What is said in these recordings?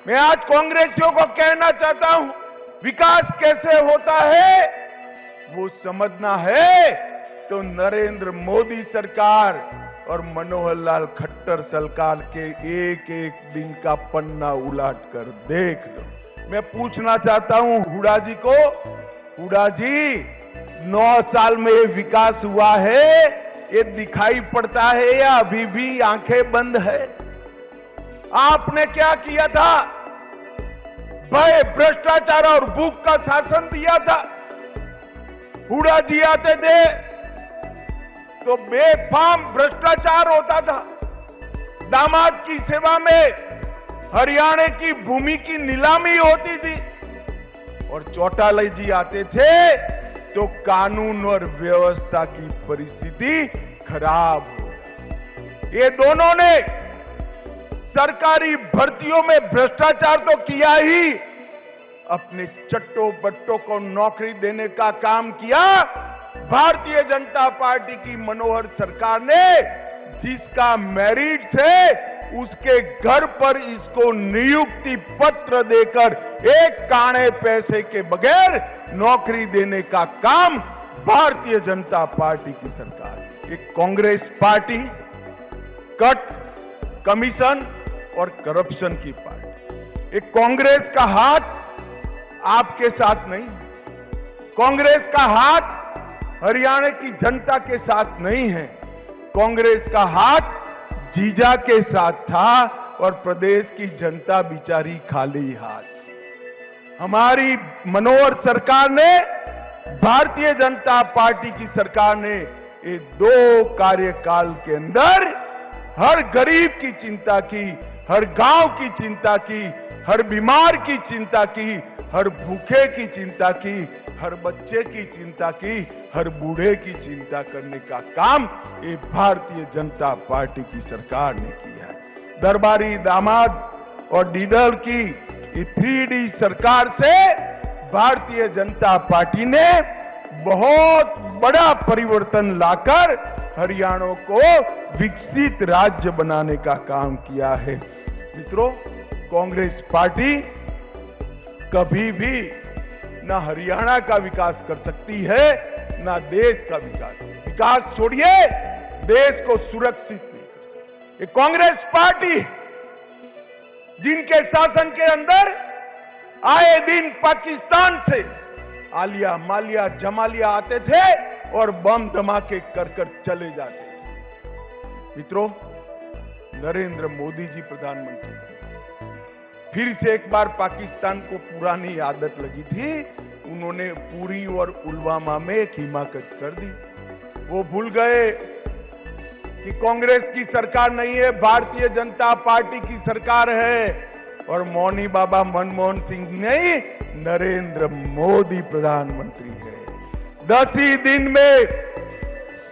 मैं आज कांग्रेसियों को कहना चाहता हूं, विकास कैसे होता है वो समझना है तो नरेंद्र मोदी सरकार और मनोहर लाल खट्टर सरकार के एक एक दिन का पन्ना उलट कर देख लो। मैं पूछना चाहता हूं हुडा जी को, हुडा जी 9 साल में ये विकास हुआ है, ये दिखाई पड़ता है या अभी भी आंखें बंद है? आपने क्या किया था? भय, भ्रष्टाचार और भूख का शासन दिया था। हुडा जी आते थे तो बेफाम भ्रष्टाचार होता था। दामाद की सेवा में हरियाणा की भूमि की नीलामी होती थी और चौटाला जी आते थे तो कानून और व्यवस्था की परिस्थिति खराब हो। ये दोनों ने सरकारी भर्तियों में भ्रष्टाचार तो किया ही, अपने चट्टो बट्टों को नौकरी देने का काम किया। भारतीय जनता पार्टी की मनोहर सरकार ने जिसका मेरिट थे उसके घर पर इसको नियुक्ति पत्र देकर एक काणे पैसे के बगैर नौकरी देने का काम भारतीय जनता पार्टी की सरकार है। एक कांग्रेस पार्टी कट, कमीशन और करप्शन की पार्टी। एक कांग्रेस का हाथ आपके साथ नहीं, कांग्रेस का हाथ हरियाणा की जनता के साथ नहीं है। कांग्रेस का हाथ जीजा के साथ था और प्रदेश की जनता बिचारी खाली हाथ। हमारी मनोहर सरकार ने, भारतीय जनता पार्टी की सरकार ने ये 2 कार्यकाल के अंदर हर गरीब की चिंता की, हर गांव की चिंता की, हर बीमार की चिंता की, हर भूखे की चिंता की, हर बच्चे की चिंता की, हर बूढ़े की चिंता करने का काम ये भारतीय जनता पार्टी की सरकार ने किया है। दरबारी दामाद और डीडर की ये 3D सरकार से भारतीय जनता पार्टी ने बहुत बड़ा परिवर्तन लाकर हरियाणा को विकसित राज्य बनाने का काम किया है। मित्रों, कांग्रेस पार्टी कभी भी ना हरियाणा का विकास कर सकती है ना देश का विकास। विकास छोड़िए, देश को सुरक्षित नहीं कर सकती। ये कांग्रेस पार्टी जिनके शासन के अंदर आए दिन पाकिस्तान से आलिया, मालिया, जमालिया आते थे और बम धमाके कर कर चले जाते थे। मित्रों, नरेंद्र मोदी जी प्रधानमंत्री फिर से एक बार पाकिस्तान को पुरानी आदत लगी थी, उन्होंने पुरी और पुलवामा में एक हिमाकत कर दी। वो भूल गए कि कांग्रेस की सरकार नहीं है, भारतीय जनता पार्टी की सरकार है और मौनी बाबा मनमोहन सिंह नहीं, नरेंद्र मोदी प्रधानमंत्री है। 10 ही दिन में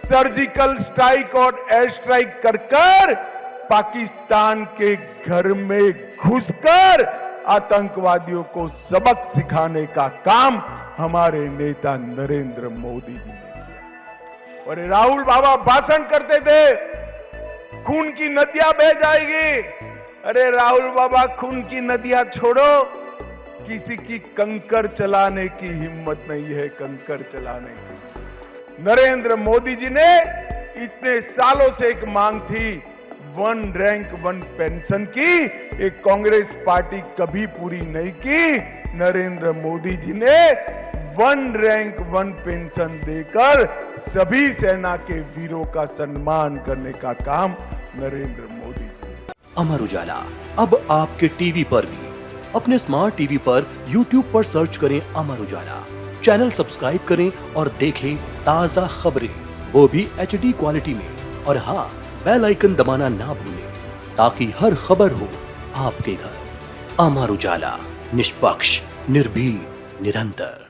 सर्जिकल स्ट्राइक और एयर स्ट्राइक कर पाकिस्तान के घर में घुसकर आतंकवादियों को सबक सिखाने का काम हमारे नेता नरेंद्र मोदी जी ने किया। और राहुल बाबा भाषण करते थे, खून की नदियां बह जाएगी। अरे राहुल बाबा, खून की नदियां छोड़ो, किसी की कंकर चलाने की हिम्मत नहीं है, कंकर चलाने की। नरेंद्र मोदी जी ने इतने सालों से एक मांग थी 1 रैंक 1 पेंशन की, एक कांग्रेस पार्टी कभी पूरी नहीं की। नरेंद्र मोदी जी ने 1 रैंक 1 पेंशन देकर सभी सेना के वीरों का सम्मान करने का काम नरेंद्र मोदी। अमर उजाला अब आपके टीवी पर भी। अपने स्मार्ट टीवी पर YouTube पर सर्च करें अमर उजाला, चैनल सब्सक्राइब करें और देखें ताजा खबरें, वो भी HD क्वालिटी में। और हाँ, बेल आइकन दबाना ना भूलें ताकि हर खबर हो आपके घर। अमर उजाला, निष्पक्ष, निर्भीक, निरंतर।